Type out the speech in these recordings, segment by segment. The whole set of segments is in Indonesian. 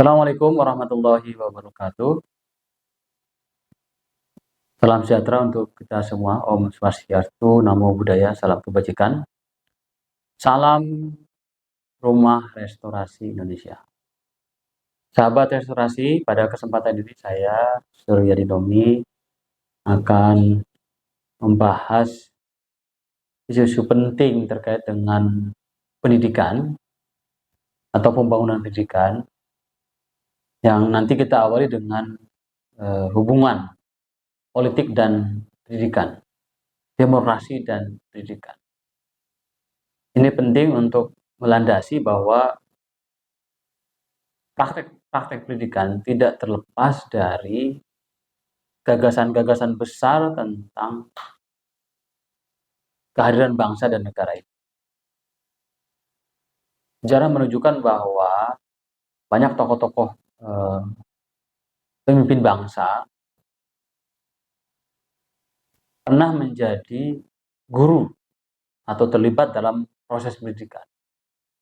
Assalamualaikum warahmatullahi wabarakatuh. Salam sejahtera untuk kita semua. Om Swastiastu, Namo Buddhaya, salam kebajikan. Salam Rumah Restorasi Indonesia. Sahabat restorasi, pada kesempatan ini saya, Suryadi Domi, akan membahas isu-isu penting terkait dengan pendidikan atau pembangunan pendidikan yang nanti kita awali dengan hubungan politik dan pendidikan, demokrasi dan pendidikan. Ini penting untuk melandasi bahwa praktek pendidikan tidak terlepas dari gagasan-gagasan besar tentang kehadiran bangsa dan negara ini. Sejarah menunjukkan bahwa banyak tokoh-tokoh pemimpin bangsa pernah menjadi guru atau terlibat dalam proses pendidikan.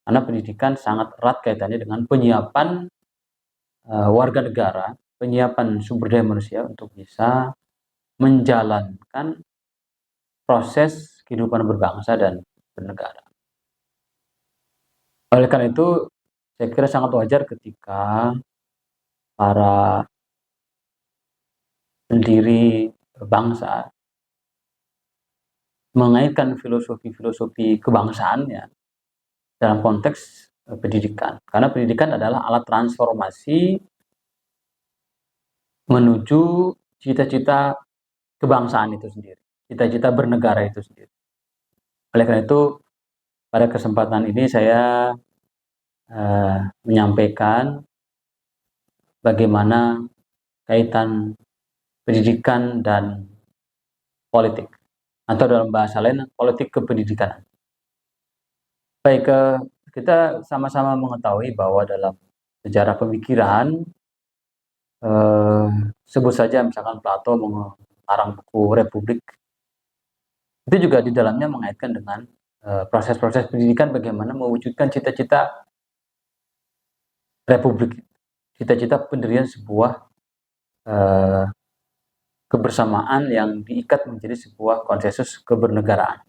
Karena pendidikan sangat erat kaitannya dengan penyiapan warga negara, penyiapan sumber daya manusia untuk bisa menjalankan proses kehidupan berbangsa dan bernegara. Oleh karena itu, saya kira sangat wajar ketika para pendiri bangsa mengaitkan filosofi kebangsaannya dalam konteks pendidikan. Karena pendidikan adalah alat transformasi menuju cita-cita kebangsaan itu sendiri, cita-cita bernegara itu sendiri. Oleh karena itu, pada kesempatan ini saya menyampaikan bagaimana kaitan pendidikan dan politik, atau dalam bahasa lain politik kependidikan. Baik, kita sama-sama mengetahui bahwa dalam sejarah pemikiran, sebut saja misalkan Plato mengarang buku Republik, itu juga di dalamnya mengaitkan dengan proses-proses pendidikan, bagaimana mewujudkan cita-cita Republik, cita-cita pendirian sebuah kebersamaan yang diikat menjadi sebuah konsensus kebernegaraan.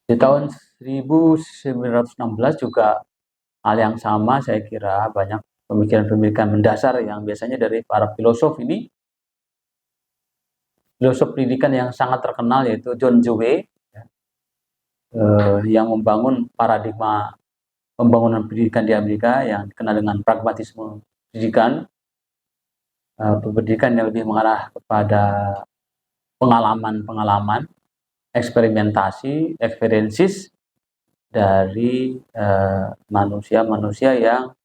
Di tahun 1916 juga hal yang sama, saya kira banyak pemikiran-pemikiran mendasar yang biasanya dari para filosof ini, filosof pendidikan yang sangat terkenal yaitu John Dewey, yang membangun paradigma pembangunan pendidikan di Amerika yang dikenal dengan pragmatisme pendidikan, pendidikan yang lebih mengarah kepada pengalaman-pengalaman, eksperimentasi, eksperiensis dari manusia-manusia yang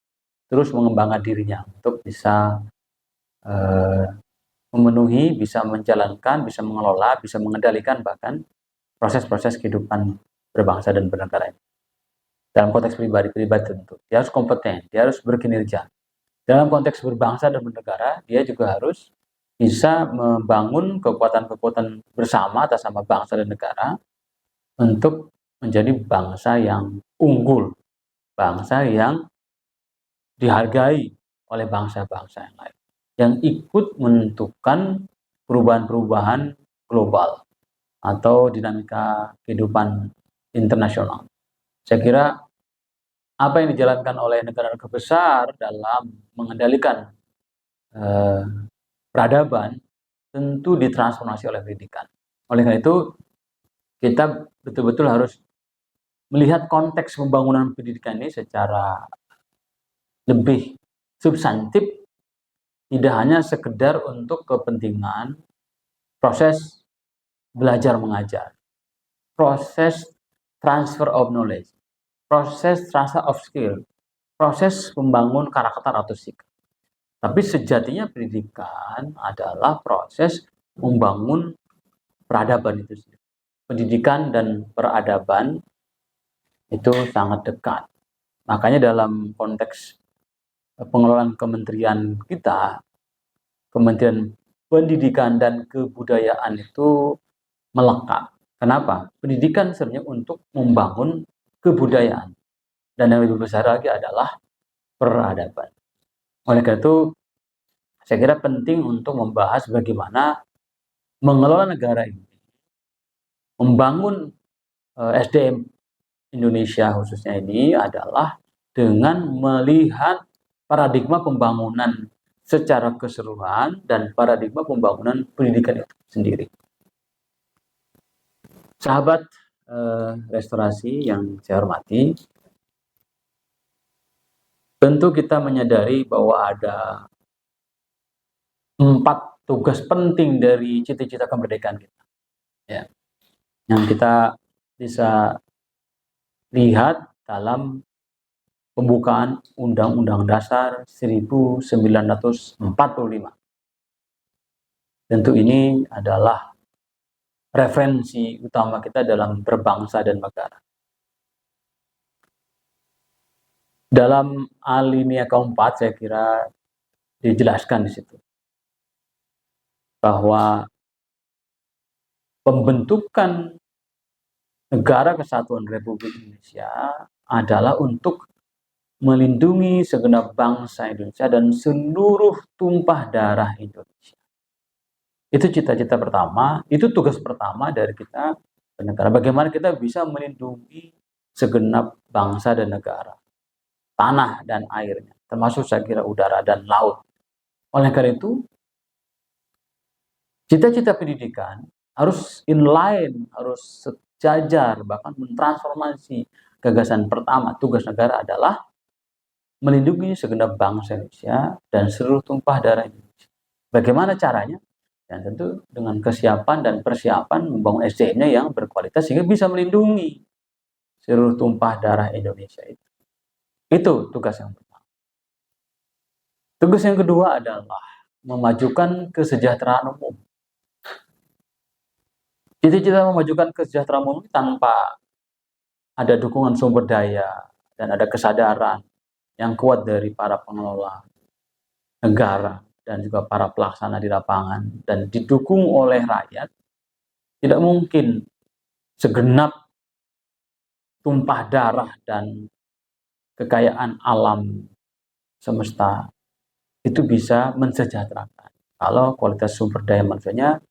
terus mengembangkan dirinya untuk bisa memenuhi, bisa menjalankan, bisa mengelola, bisa mengendalikan bahkan proses-proses kehidupan berbangsa dan bernegara ini. Dalam konteks pribadi tentu, dia harus kompeten, dia harus berkinerja. Dalam konteks berbangsa dan bernegara, dia juga harus bisa membangun kekuatan-kekuatan bersama atas nama bangsa dan negara untuk menjadi bangsa yang unggul, bangsa yang dihargai oleh bangsa-bangsa yang lain, yang ikut menentukan perubahan-perubahan global atau dinamika kehidupan internasional. Saya kira apa yang dijalankan oleh negara-negara besar dalam mengendalikan peradaban tentu ditransformasi oleh pendidikan. Oleh karena itu, kita betul-betul harus melihat konteks pembangunan pendidikan ini secara lebih substantif, tidak hanya sekedar untuk kepentingan proses belajar mengajar, proses transfer of knowledge, proses transfer of skill, proses membangun karakter atau sikap. Tapi sejatinya pendidikan adalah proses membangun peradaban itu sendiri. Pendidikan dan peradaban itu sangat dekat. Makanya dalam konteks pengelolaan kementerian kita, Kementerian Pendidikan dan Kebudayaan itu melekat. Kenapa? Pendidikan sebenarnya untuk membangun kebudayaan. Dan yang lebih besar lagi adalah peradaban. Oleh karena itu, saya kira penting untuk membahas bagaimana mengelola negara ini, membangun SDM Indonesia khususnya ini adalah dengan melihat paradigma pembangunan secara keseluruhan dan paradigma pembangunan pendidikan itu sendiri. Sahabat restorasi yang saya hormati, tentu kita menyadari bahwa ada 4 tugas penting dari cita-cita kemerdekaan kita, ya, yang kita bisa lihat dalam pembukaan Undang-Undang Dasar 1945. Tentu ini adalah referensi utama kita dalam berbangsa dan negara. Dalam alinea keempat saya kira dijelaskan di situ bahwa pembentukan Negara Kesatuan Republik Indonesia adalah untuk melindungi segenap bangsa Indonesia dan seluruh tumpah darah Indonesia. Itu cita-cita pertama, itu tugas pertama dari kita bernegara. Bagaimana kita bisa melindungi segenap bangsa dan negara, tanah dan airnya, termasuk saya kira udara dan laut. Oleh karena itu, cita-cita pendidikan harus inline, harus sejajar, bahkan mentransformasi gagasan pertama. Tugas negara adalah melindungi segenap bangsa Indonesia dan seluruh tumpah darah Indonesia. Bagaimana caranya? Dan tentu dengan kesiapan dan persiapan membangun SDM-nya yang berkualitas sehingga bisa melindungi seluruh tumpah darah Indonesia itu. Itu tugas yang pertama. Tugas yang kedua adalah memajukan kesejahteraan umum. Cita-cita memajukan kesejahteraan umum tanpa ada dukungan sumber daya dan ada kesadaran yang kuat dari para pengelola negara dan juga para pelaksana di lapangan dan didukung oleh rakyat, tidak mungkin segenap tumpah darah dan kekayaan alam semesta itu bisa mensejahterakan kalau kualitas sumber daya manusianya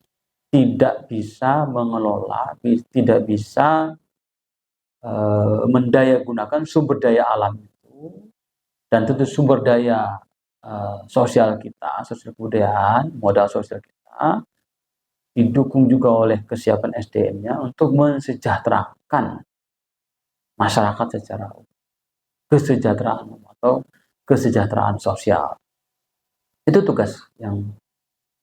tidak bisa mengelola, tidak bisa mendayagunakan sumber daya alam itu, dan tentu sumber daya sosial kita, sosial kebudayaan, modal sosial kita, didukung juga oleh kesiapan SDM-nya untuk mensejahterakan masyarakat secara kesejahteraan atau kesejahteraan sosial. Itu tugas yang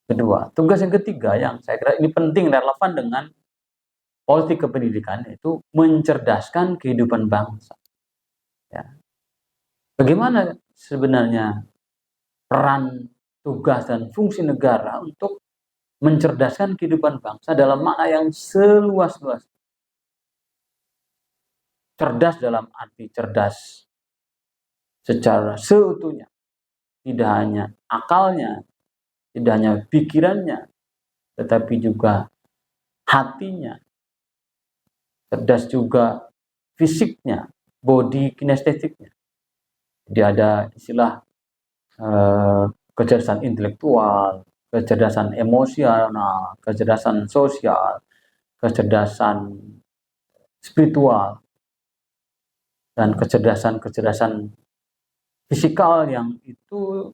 kedua. Tugas yang ketiga yang saya kira ini penting, relevan dengan politik kependidikan, yaitu mencerdaskan kehidupan bangsa. Ya. Bagaimana sebenarnya peran, tugas, dan fungsi negara untuk mencerdaskan kehidupan bangsa dalam makna yang seluas-luas. Cerdas dalam arti cerdas secara seutuhnya, tidak hanya akalnya, tidak hanya pikirannya, tetapi juga hatinya, cerdas juga fisiknya, body kinestetiknya. Jadi ada istilah kecerdasan intelektual, kecerdasan emosional, kecerdasan sosial, kecerdasan spiritual, dan kecerdasan fisikal yang itu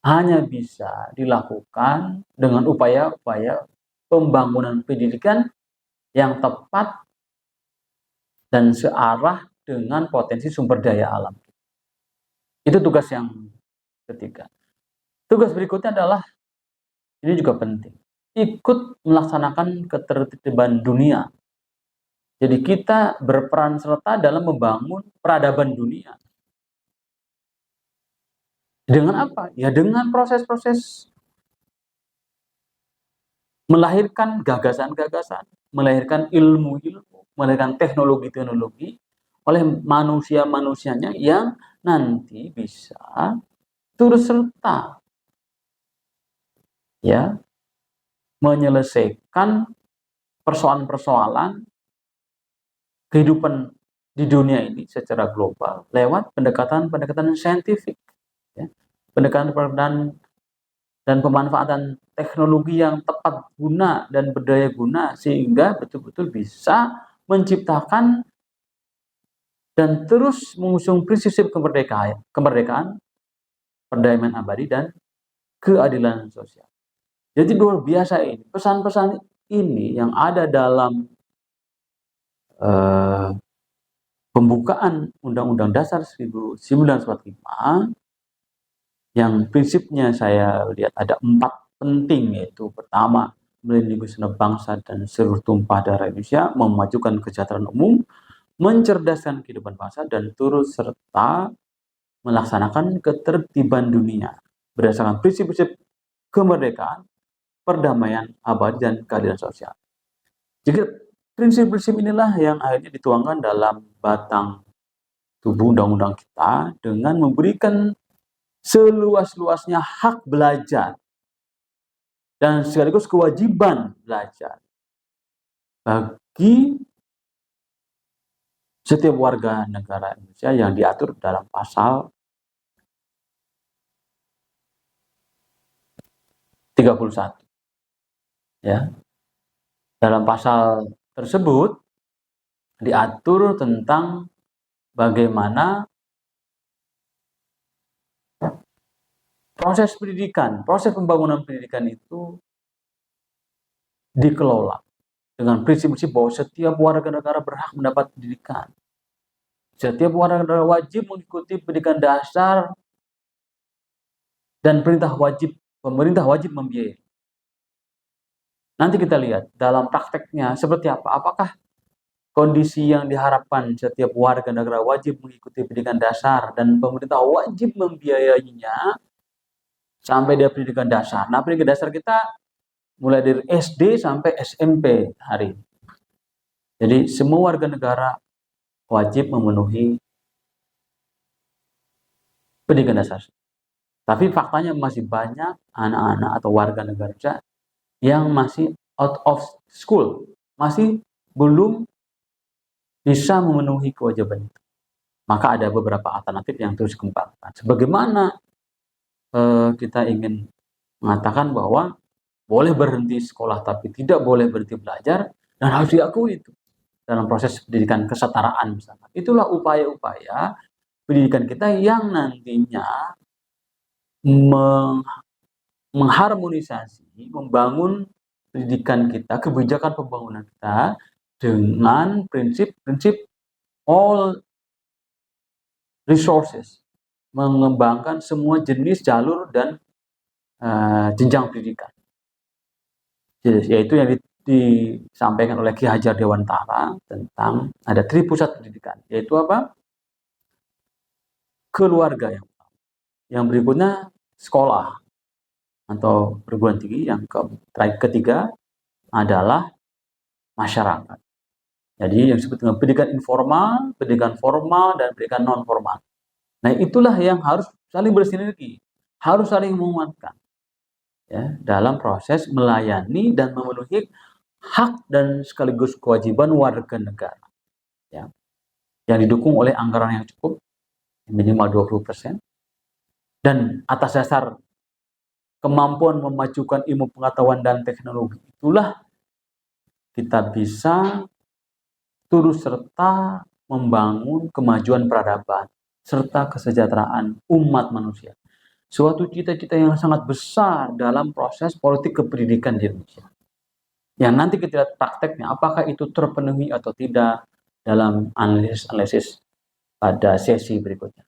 hanya bisa dilakukan dengan upaya-upaya pembangunan pendidikan yang tepat dan searah dengan potensi sumber daya alam. Itu tugas yang ketiga. Tugas berikutnya adalah, ini juga penting, ikut melaksanakan ketertiban dunia. Jadi kita berperan serta dalam membangun peradaban dunia. Dengan apa? Ya dengan proses-proses melahirkan gagasan-gagasan, melahirkan ilmu-ilmu, melahirkan teknologi-teknologi oleh manusia-manusianya yang nanti bisa turut serta ya menyelesaikan persoalan-persoalan kehidupan di dunia ini secara global lewat pendekatan-pendekatan saintifik, ya. Pendekatan-pendekatan dan pemanfaatan teknologi yang tepat guna dan berdaya guna sehingga betul-betul bisa menciptakan dan terus mengusung prinsip kemerdekaan, perdamaian abadi dan keadilan sosial. Jadi luar biasa ini pesan-pesan ini yang ada dalam pembukaan Undang-Undang Dasar 1945 yang prinsipnya saya lihat ada 4 penting, yaitu pertama, melindungi segenap bangsa dan seluruh tumpah darah Indonesia, memajukan kesejahteraan umum, mencerdaskan kehidupan bangsa, dan turut serta melaksanakan ketertiban dunia berdasarkan prinsip-prinsip kemerdekaan, perdamaian abadi, dan keadilan sosial. Jadi prinsip-prinsip inilah yang akhirnya dituangkan dalam batang tubuh undang-undang kita dengan memberikan seluas-luasnya hak belajar dan sekaligus kewajiban belajar bagi setiap warga negara Indonesia yang diatur dalam pasal 31. Ya. Dalam pasal tersebut diatur tentang bagaimana proses pendidikan, proses pembangunan pendidikan itu dikelola dengan prinsip-prinsip bahwa setiap warga negara berhak mendapat pendidikan. Setiap warga negara wajib mengikuti pendidikan dasar dan pemerintah wajib membiayai. Nanti kita lihat dalam prakteknya seperti apa. Apakah kondisi yang diharapkan setiap warga negara wajib mengikuti pendidikan dasar dan pemerintah wajib membiayainya sampai dia pendidikan dasar. Nah, pendidikan dasar kita mulai dari SD sampai SMP hari ini. Jadi semua warga negara wajib memenuhi pendidikan dasar. Tapi faktanya masih banyak anak-anak atau warga negara yang masih out of school, masih belum bisa memenuhi kewajiban itu. Maka ada beberapa alternatif yang terus dikembangkan. Sebagaimana kita ingin mengatakan bahwa boleh berhenti sekolah tapi tidak boleh berhenti belajar, dan harus diakui itu dalam proses pendidikan kesetaraan misalnya. Itulah upaya-upaya pendidikan kita yang nantinya mengharmonisasi, membangun pendidikan kita, kebijakan pembangunan kita dengan prinsip-prinsip all resources, mengembangkan semua jenis jalur dan jenjang pendidikan. Yaitu yang disampaikan oleh Ki Hajar Dewantara tentang ada 3 pusat pendidikan, yaitu apa? Keluarga yang berikutnya sekolah atau perguruan tinggi, yang ketiga adalah masyarakat. Jadi yang disebut dengan pendidikan informal, pendidikan formal, dan pendidikan non formal. Nah, itulah yang harus saling bersinergi, harus saling menguatkan, ya, dalam proses melayani dan memenuhi hak dan sekaligus kewajiban warga negara, ya, yang didukung oleh anggaran yang cukup minimal 20%, dan atas dasar kemampuan memajukan ilmu pengetahuan dan teknologi itulah kita bisa turut serta membangun kemajuan peradaban serta kesejahteraan umat manusia. Suatu cita-cita yang sangat besar dalam proses politik kependidikan di Indonesia. Yang nanti kita lihat prakteknya, apakah itu terpenuhi atau tidak dalam analisis pada sesi berikutnya.